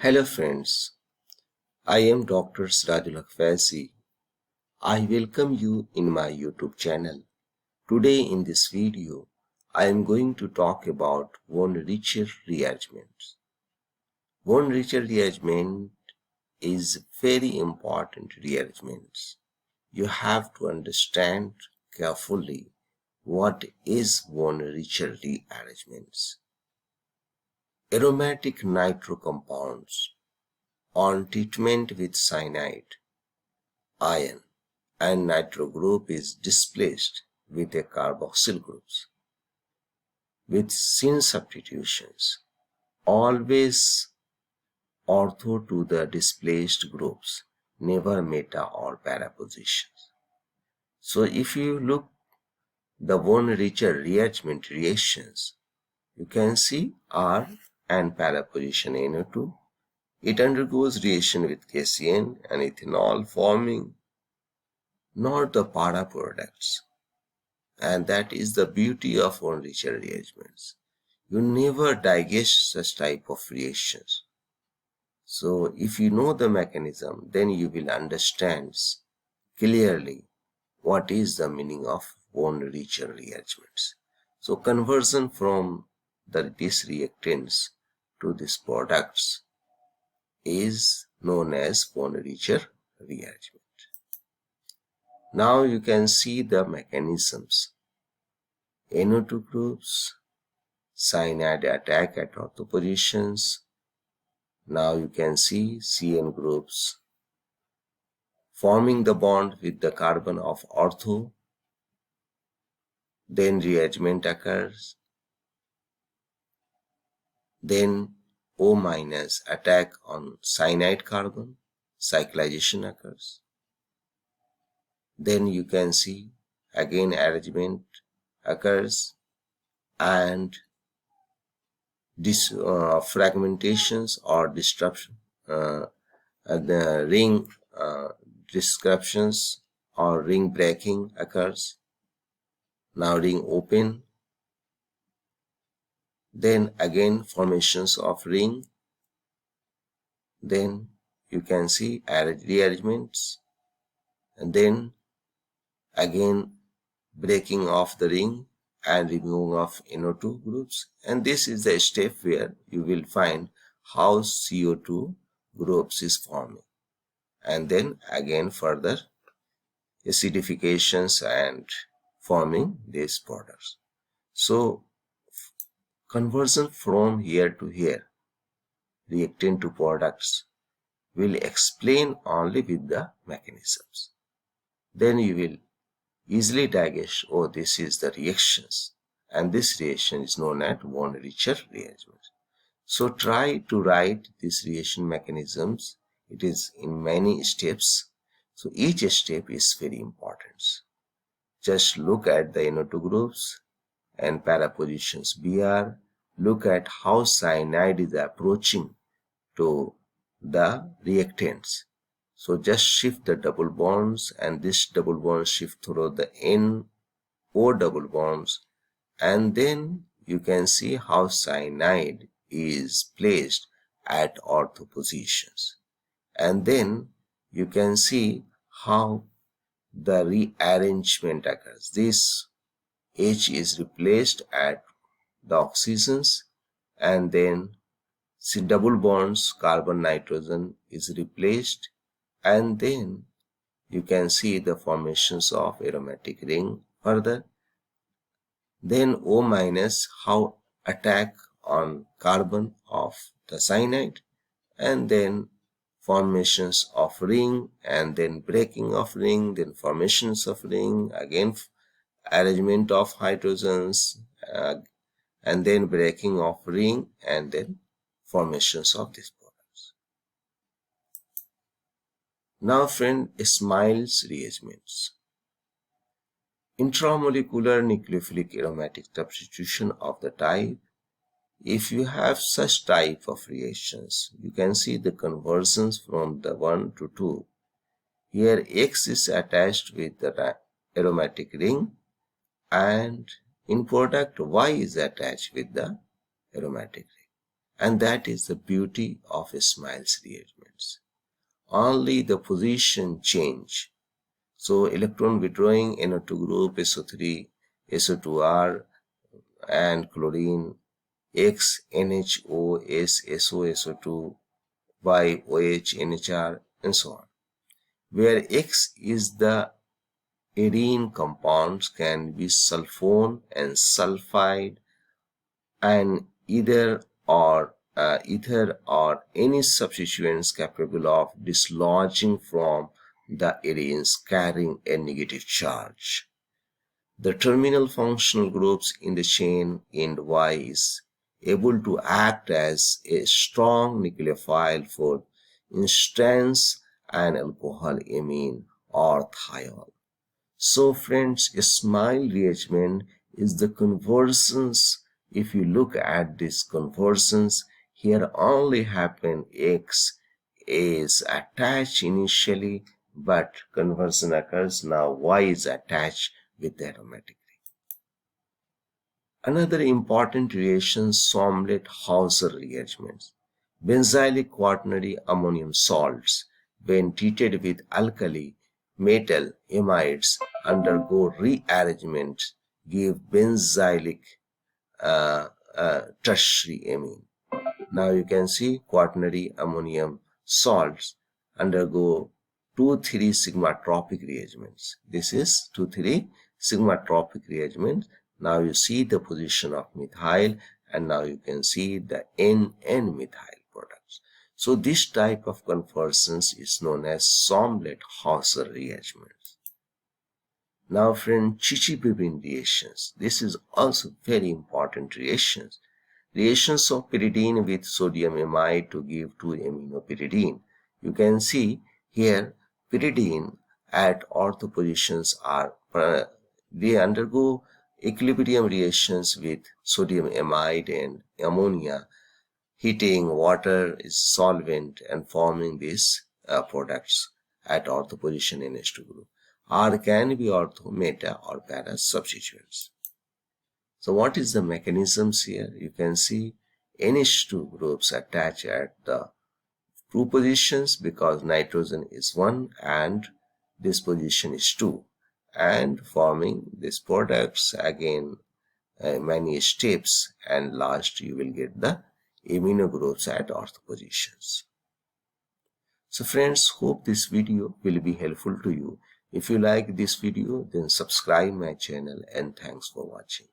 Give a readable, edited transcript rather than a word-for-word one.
Hello friends, I am Dr. Sirajul Haqwaisi. I welcome you in my YouTube channel. Today in this video, I am going to talk about Von-Richter rearrangement. Von-Richter rearrangement is very important rearrangement. You have to understand carefully what is Von-Richter rearrangements. Aromatic nitro compounds on treatment with cyanide, ion, and nitro group is displaced with a carboxyl groups. With syn substitutions, always ortho to the displaced groups, never meta or para positions. So if you look the Von-Richter rearrangement reactions, you can see R and para position NO2. It undergoes reaction with KCN and ethanol forming not the para products. And that is the beauty of Von-Richter rearrangements. You never digest such type of reactions. So if you know the mechanism, then you will understand clearly what is the meaning of Von-Richter rearrangements. So conversion from these reactants to these products is known as Von-Richter rearrangement. Now you can see the mechanisms. NO2 groups, cyanide attack at ortho positions. Now you can see CN groups forming the bond with the carbon of ortho. Then rearrangement occurs. Then O- attack on cyanide carbon, cyclization occurs. Then you can see again arrangement occurs and this fragmentations or disruption, the ring disruptions or ring breaking occurs. Now ring open. Then again formations of ring. Then you can see rearrangements and then again breaking of the ring and removing of NO2 groups, and this is the step where you will find how CO2 groups is forming, and then again further acidifications and forming these products. So conversion from here to here, reactant to products, will explain only with the mechanisms. Then you will easily digest, oh, this is the reactions, and this reaction is known as Von-Richter rearrangement. So try to write these reaction mechanisms. It is in many steps, so each step is very important. Just look at the NO2 groups and para positions Br. Look at how cyanide is approaching to the reactants. So just shift the double bonds, and this double bond shift through the NO double bonds, and then you can see how cyanide is placed at ortho positions. And then you can see how the rearrangement occurs. This H is replaced at the oxygens, and then see double bonds carbon nitrogen is replaced, and then you can see the formations of aromatic ring further. Then O- how attack on carbon of the cyanide, and then formations of ring, and then breaking of ring, then formations of ring, again arrangement of hydrogens, and then breaking of ring, and then formations of these products. Now friend, Smiles rearrangements. Intramolecular nucleophilic aromatic substitution of the type. If you have such type of reactions, you can see the conversions from the 1 to 2. Here X is attached with the aromatic ring, and in product Y is attached with the aromatic ring. And that is the beauty of Smiles rearrangements. Only the position change. So electron withdrawing NO2 group, SO3, SO2R, and chlorine, X, NHO, S, SO, SO2, Y, OH, NHR, and so on. Where X is the arene compounds can be sulfone and sulfide, and either or any substituents capable of dislodging from the arenes carrying a negative charge. The terminal functional groups in the chain end Y is able to act as a strong nucleophile for instance an alcohol amine or thiol. So friends, a Smile rearrangement is the conversions. If you look at these conversions, here only happen X is attached initially, but conversion occurs now Y is attached with automatically. Another important reaction, Somlet-Hauser rearrangements. Benzylic quaternary ammonium salts, when treated with alkali metal amides, undergo rearrangement, give benzylic tertiary amine. Now you can see quaternary ammonium salts undergo 2,3 sigma-tropic rearrangements. This is 2,3 sigma-tropic rearrangement. Now you see the position of methyl, and now you can see the N-N-methyl products. So this type of conversions is known as Somlet-Hauser rearrangements. Now friend, Chichi-Bibin reactions. This is also very important reactions. Reactions of pyridine with sodium amide to give 2-aminopyridine. You can see here pyridine at ortho positions they undergo equilibrium reactions with sodium amide and ammonia. Heating water is solvent and forming these products at ortho position NH2 group. R can be ortho, meta, or para substituents. So what is the mechanisms here? You can see NH2 groups attach at the 2 positions because nitrogen is 1 and this position is 2, and forming these products again many steps, and last you will get the amino groups at ortho positions. So friends, hope this video will be helpful to you. If you like this video, then subscribe my channel, and thanks for watching.